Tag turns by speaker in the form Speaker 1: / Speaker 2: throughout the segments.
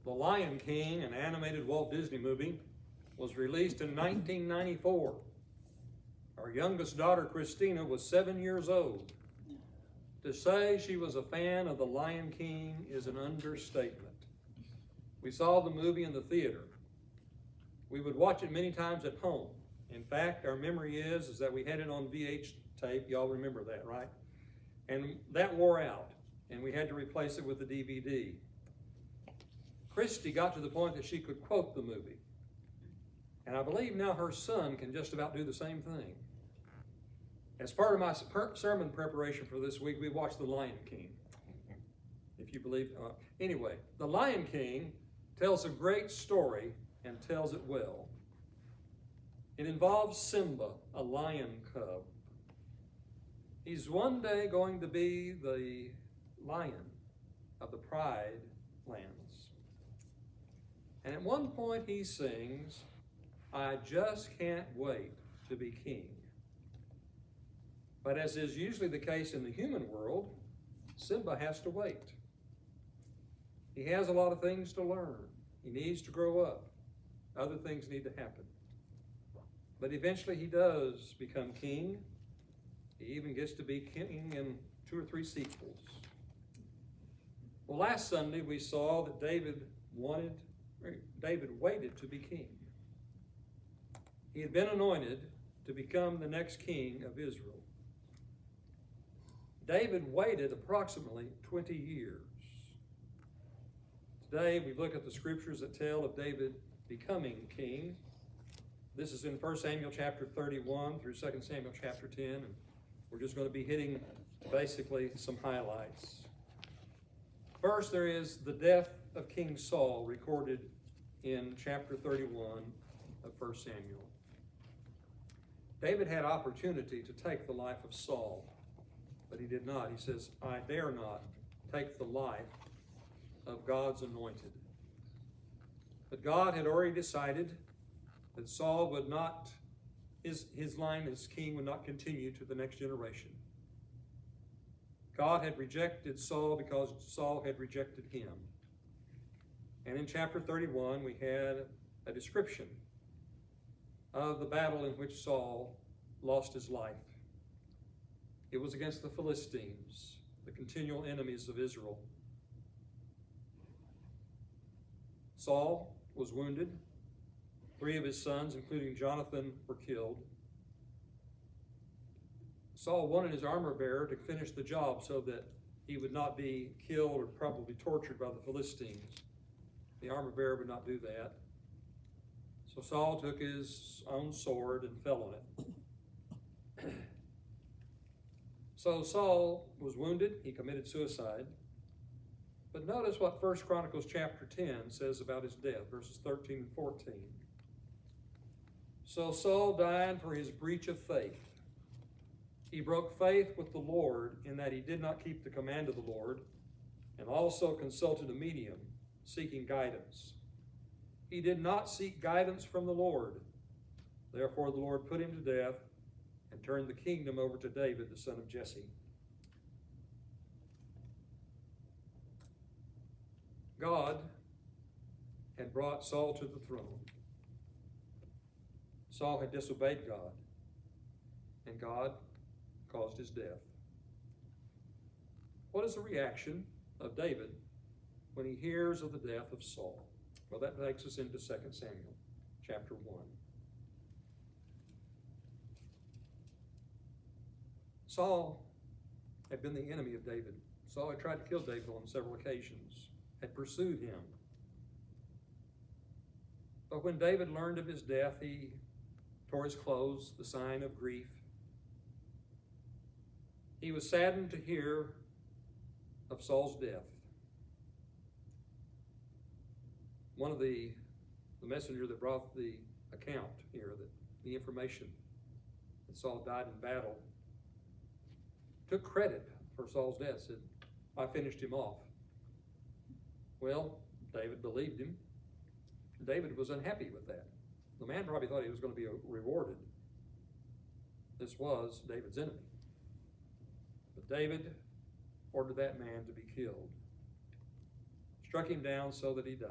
Speaker 1: The Lion King, an animated Walt Disney movie, was released in 1994. Our youngest daughter, Christina, was 7 years old. To say she was a fan of The Lion King is an understatement. We saw the movie in the theater. We would watch it many times at home. In fact, our memory is that we had it on VH tape. Y'all remember that, right? And that wore out, and we had to replace it with the DVD. Christy got to the point that she could quote the movie. And I believe now her son can just about do the same thing. As part of my sermon preparation for this week, we watched The Lion King. If you believe. Anyway, The Lion King tells a great story and tells it well. It involves Simba, a lion cub. He's one day going to be the lion of the Pride Lands. And at one point he sings, "I just can't wait to be king." But as is usually the case in the human world, Simba has to wait. He has a lot of things to learn. He needs to grow up. Other things need to happen. But eventually he does become king. He even gets to be king in 2 or 3 sequels. Well, last Sunday we saw that David waited to be king. He had been anointed to become the next king of Israel. David waited approximately 20 years. Today we look at the scriptures that tell of David becoming king. This is in 1 Samuel chapter 31 through 2 Samuel chapter 10, and we're just going to be hitting basically some highlights. First, there is the death of King Saul recorded in chapter 31 of 1 Samuel. David had opportunity to take the life of Saul, but he did not. He says, "I dare not take the life of God's anointed." But God had already decided that Saul would not, his line as king would not continue to the next generation. God had rejected Saul because Saul had rejected him. And in chapter 31, we had a description of the battle in which Saul lost his life. It was against the Philistines, the continual enemies of Israel. Saul was wounded. 3 of his sons, including Jonathan, were killed. Saul wanted his armor bearer to finish the job so that he would not be killed or probably tortured by the Philistines. The armor bearer would not do that. So Saul took his own sword and fell on it. So Saul was wounded. He committed suicide. But notice what 1 Chronicles chapter 10 says about his death, verses 13 and 14. "So Saul died for his breach of faith. He broke faith with the Lord in that he did not keep the command of the Lord, and also consulted a medium, seeking guidance. He did not seek guidance from the Lord. Therefore the Lord put him to death and turned the kingdom over to David, the son of Jesse." God had brought Saul to the throne. Saul had disobeyed God, and God caused his death. What is the reaction of David when he hears of the death of Saul? Well, that takes us into 2 Samuel chapter 1. Saul had been the enemy of David. Saul had tried to kill David on several occasions, had pursued him. But when David learned of his death, he tore his clothes, the sign of grief. He was saddened to hear of Saul's death. One of the messenger that brought the account here, the information that Saul died in battle, took credit for Saul's death, said, "I finished him off." Well, David believed him. David was unhappy with that. The man probably thought he was going to be rewarded. This was David's enemy. But David ordered that man to be killed. struck him down so that he died.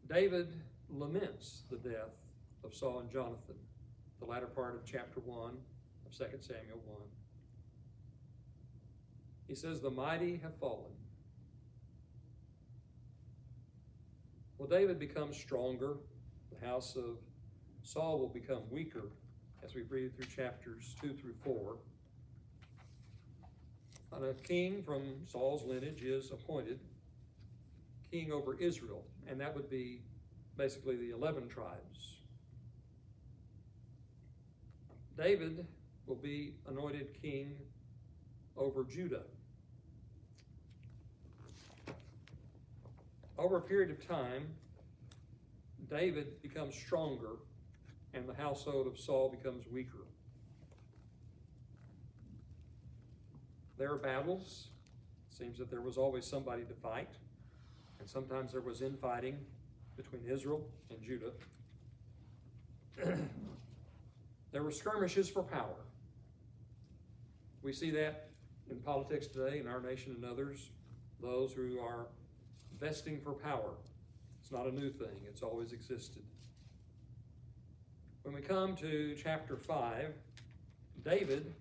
Speaker 1: David laments the death of Saul and Jonathan, the latter part of chapter 1 of 2 Samuel 1. He says, the mighty have fallen. Well, David becomes stronger. The house of Saul will become weaker as we read through chapters 2 through 4. And a king from Saul's lineage is appointed king over Israel, and that would be basically the 11 tribes. David will be anointed king over Judah. Over a period of time, David becomes stronger and the household of Saul becomes weaker. There are battles. It seems that there was always somebody to fight, and sometimes there was infighting between Israel and Judah. There were skirmishes for power. We see that in politics today, in our nation and others, those who are vesting for power. It's not a new thing, it's always existed. When we come to chapter 5, David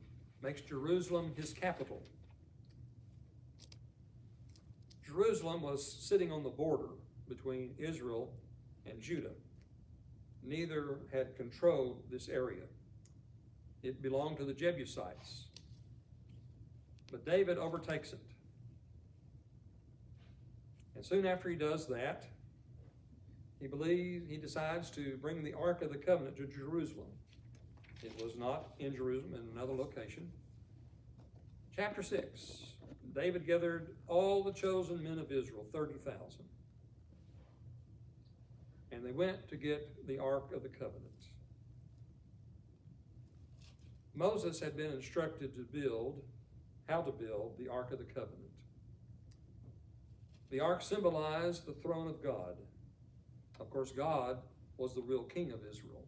Speaker 1: makes Jerusalem his capital. Jerusalem was sitting on the border between Israel and Judah. Neither had controlled this area. It belonged to the Jebusites. But David overtakes it. And soon after he does that, he decides to bring the Ark of the Covenant to Jerusalem. It was not in Jerusalem, in another location. Chapter 6, David gathered all the chosen men of Israel, 30,000. And they went to get the Ark of the Covenant. Moses had been instructed how to build the Ark of the Covenant. The Ark symbolized the throne of God. Of course, God was the real king of Israel.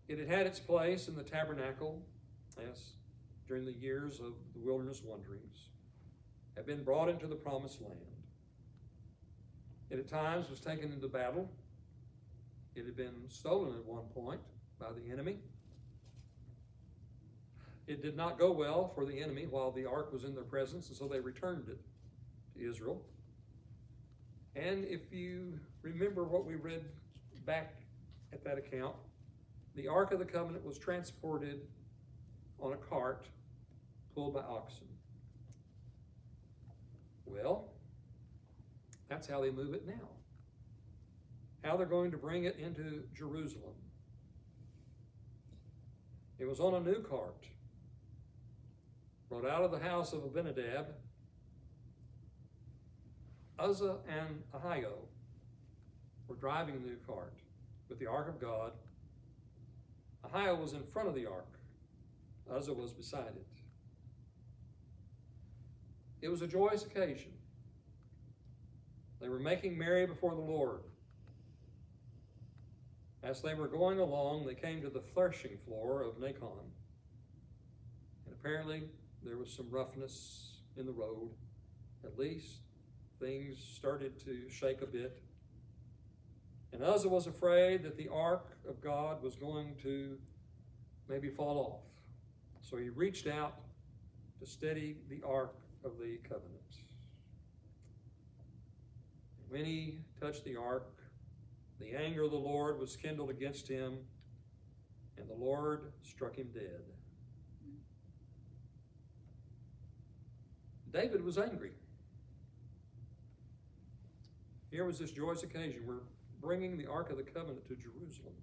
Speaker 1: It had had its place in the tabernacle, yes, during the years of the wilderness wanderings, had been brought into the promised land. It at times was taken into battle. It had been stolen at one point by the enemy. It did not go well for the enemy while the ark was in their presence, and so they returned it to Israel. And if you remember what we read back at that account, the Ark of the Covenant was transported on a cart pulled by oxen. Well, that's how they move it now. How they're going to bring it into Jerusalem. It was on a new cart, brought out of the house of Abinadab. Uzzah and Ahio were driving the new cart with the Ark of God. Ahio was in front of the ark. Uzzah was beside it. It was a joyous occasion. They were making merry before the Lord. As they were going along, they came to the threshing floor of Nacon. And apparently there was some roughness in the road. At least things started to shake a bit. And Uzzah was afraid that the ark of God was going to maybe fall off. So he reached out to steady the ark of the covenant. When he touched the ark, the anger of the Lord was kindled against him, and the Lord struck him dead. David was angry. Here was this joyous occasion. We're bringing the Ark of the Covenant to Jerusalem.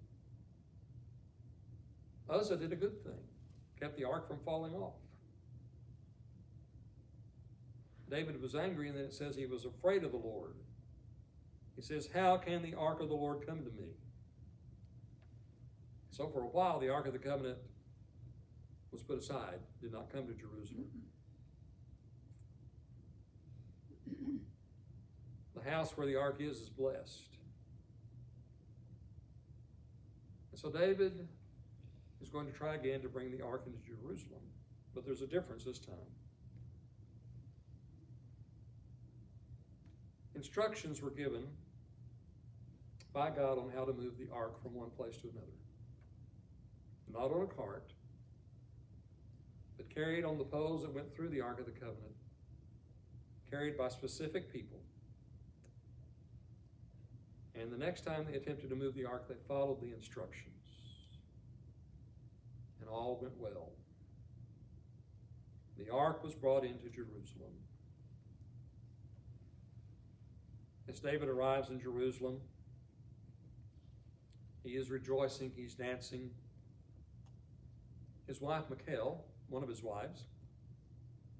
Speaker 1: Uzzah did a good thing, kept the ark from falling off. David was angry, and then it says he was afraid of the Lord. He says, how can the ark of the Lord come to me? So for a while, the Ark of the Covenant was put aside, did not come to Jerusalem. The house where the ark is blessed. And so David is going to try again to bring the ark into Jerusalem. But there's a difference this time. instructions were given by God on how to move the ark from one place to another. Not on a cart, but carried on the poles that went through the Ark of the Covenant, carried by specific people. And the next time they attempted to move the ark, they followed the instructions. And all went well. The ark was brought into Jerusalem. As David arrives in Jerusalem, he is rejoicing, he's dancing. His wife, Michal, one of his wives,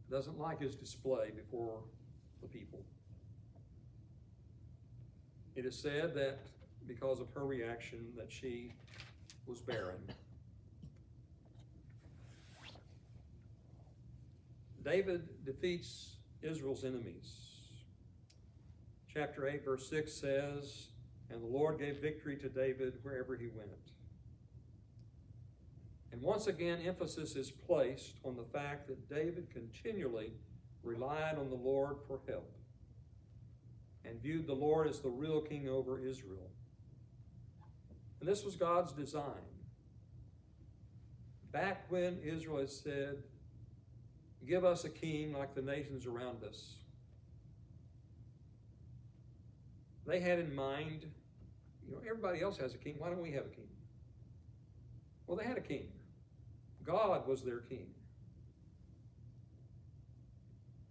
Speaker 1: doesn't like his display before the people. It is said that because of her reaction that she was barren. David defeats Israel's enemies. Chapter 8, verse 6 says, "And the Lord gave victory to David wherever he went." And once again, emphasis is placed on the fact that David continually relied on the Lord for help and viewed the Lord as the real king over Israel. And this was God's design. Back when Israel had said, "Give us a king like the nations around us," they had in mind, everybody else has a king, why don't we have a king? Well, they had a king. God was their king.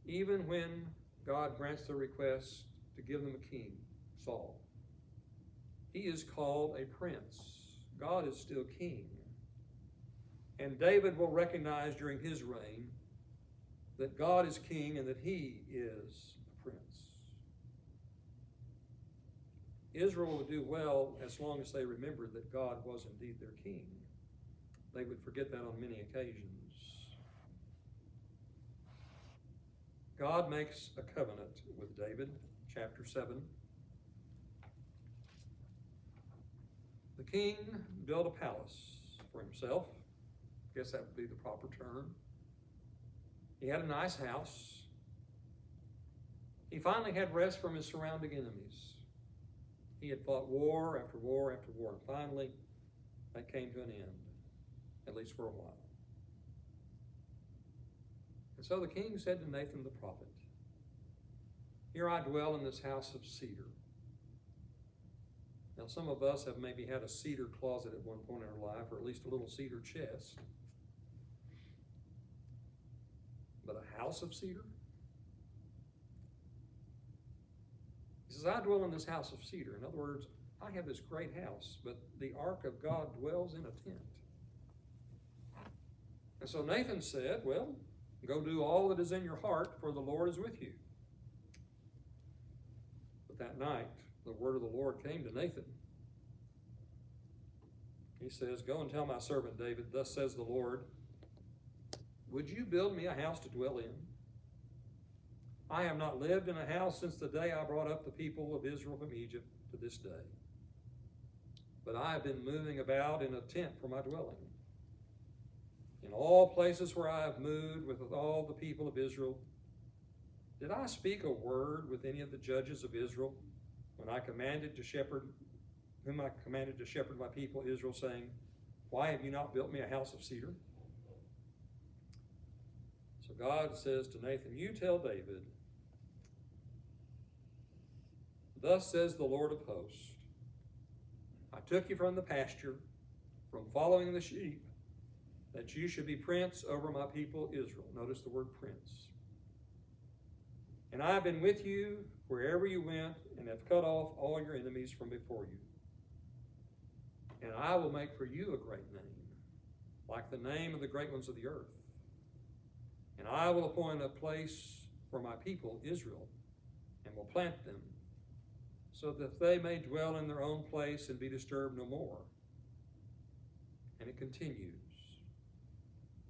Speaker 1: Even when God grants their request to give them a king, Saul, he is called a prince. God is still king. And David will recognize during his reign that God is king and that he is a prince. Israel would do well as long as they remembered that God was indeed their king. They would forget that on many occasions. God makes a covenant with David, chapter 7. The king built a palace for himself. I guess that would be the proper term. He had a nice house. He finally had rest from his surrounding enemies. He had fought war after war after war, and finally that came to an end, at least for a while. And so the king said to Nathan the prophet, "Here I dwell in this house of cedar." Now some of us have maybe had a cedar closet at one point in our life, or at least a little cedar chest. But a house of cedar? He says, "I dwell in this house of cedar." In other words, I have this great house, but the ark of God dwells in a tent. And so Nathan said, "Well, go do all that is in your heart, for the Lord is with you." But that night, the word of the Lord came to Nathan. He says, "Go and tell my servant David, thus says the Lord, would you build me a house to dwell in? I have not lived in a house since the day I brought up the people of Israel from Egypt to this day. But I have been moving about in a tent for my dwelling. In all places where I have moved with all the people of Israel, did I speak a word with any of the judges of Israel when I commanded to shepherd, whom I commanded to shepherd my people Israel, saying, why have you not built me a house of cedar?" So God says to Nathan, "You tell David, thus says the Lord of hosts, I took you from the pasture, from following the sheep, that you should be prince over my people Israel." Notice the word prince. "And I have been with you wherever you went, and have cut off all your enemies from before you. And I will make for you a great name, like the name of the great ones of the earth. And I will appoint a place for my people Israel, and will plant them, so that they may dwell in their own place and be disturbed no more." And it continues.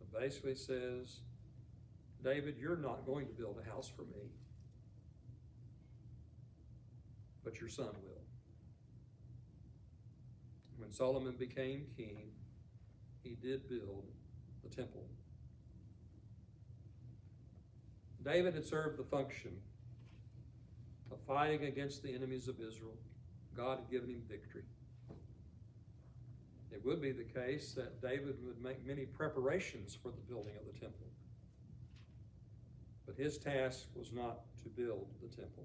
Speaker 1: It basically says, David, you're not going to build a house for me, but your son will. When Solomon became king, he did build the temple. David had served the function of fighting against the enemies of Israel. God had given him victory. It would be the case that David would make many preparations for the building of the temple. But his task was not to build the temple.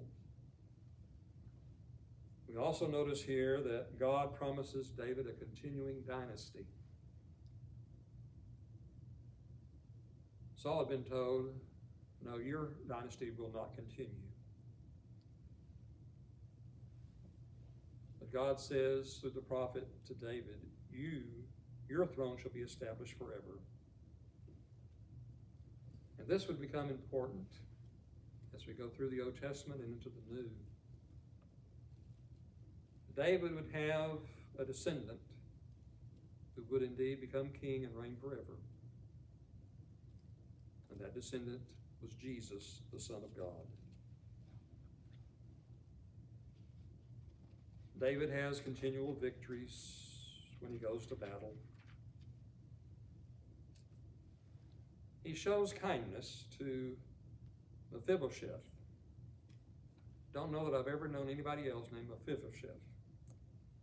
Speaker 1: We also notice here that God promises David a continuing dynasty. Saul had been told, no, your dynasty will not continue. But God says through the prophet to David, your throne shall be established forever. And this would become important as we go through the Old Testament and into the New. David would have a descendant who would indeed become king and reign forever. And that descendant was Jesus, the Son of God. David has continual victories when he goes to battle. He shows kindness to Mephibosheth. Don't know that I've ever known anybody else named Mephibosheth.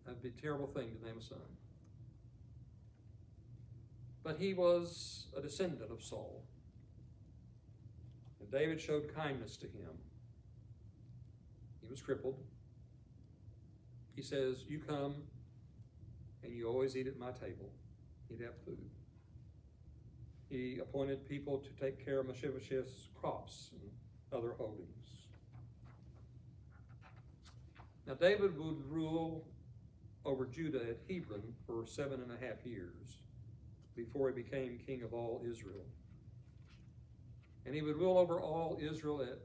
Speaker 1: That'd be a terrible thing to name a son. But he was a descendant of Saul. And David showed kindness to him. He was crippled. He says, you come and you always eat at my table. He'd have food. He appointed people to take care of Mephibosheth's crops and other holdings. Now David would rule over Judah at Hebron for 7.5 years before he became king of all Israel. And he would rule over all Israel at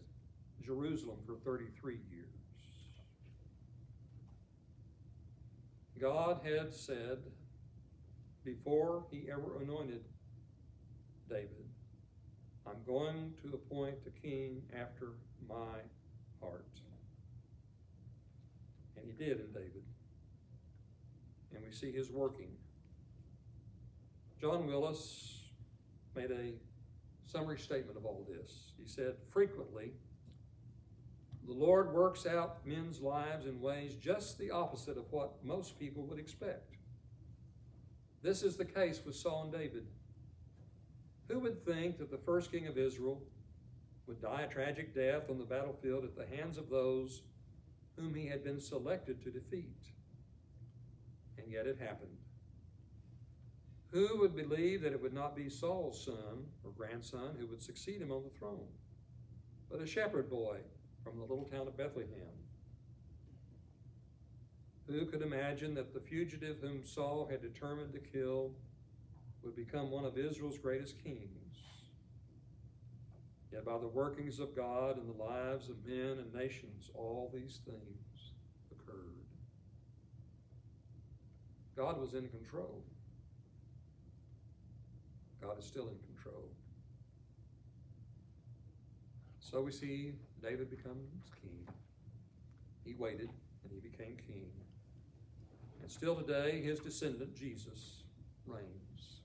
Speaker 1: Jerusalem for 33 years. God had said before he ever anointed David, I'm going to appoint a king after my heart. And he did in David. And we see his working. John Willis made a summary statement of all this. He said, frequently, the Lord works out men's lives in ways just the opposite of what most people would expect. This is the case with Saul and David. Who would think that the first king of Israel would die a tragic death on the battlefield at the hands of those whom he had been selected to defeat? And yet it happened. Who would believe that it would not be Saul's son or grandson who would succeed him on the throne, but a shepherd boy from the little town of Bethlehem? Who could imagine that the fugitive whom Saul had determined to kill would become one of Israel's greatest kings? Yet by the workings of God in the lives of men and nations, all these things occurred. God was in control. God is still in control. So we see David becomes king. He waited and he became king. And still today, his descendant, Jesus, reigns.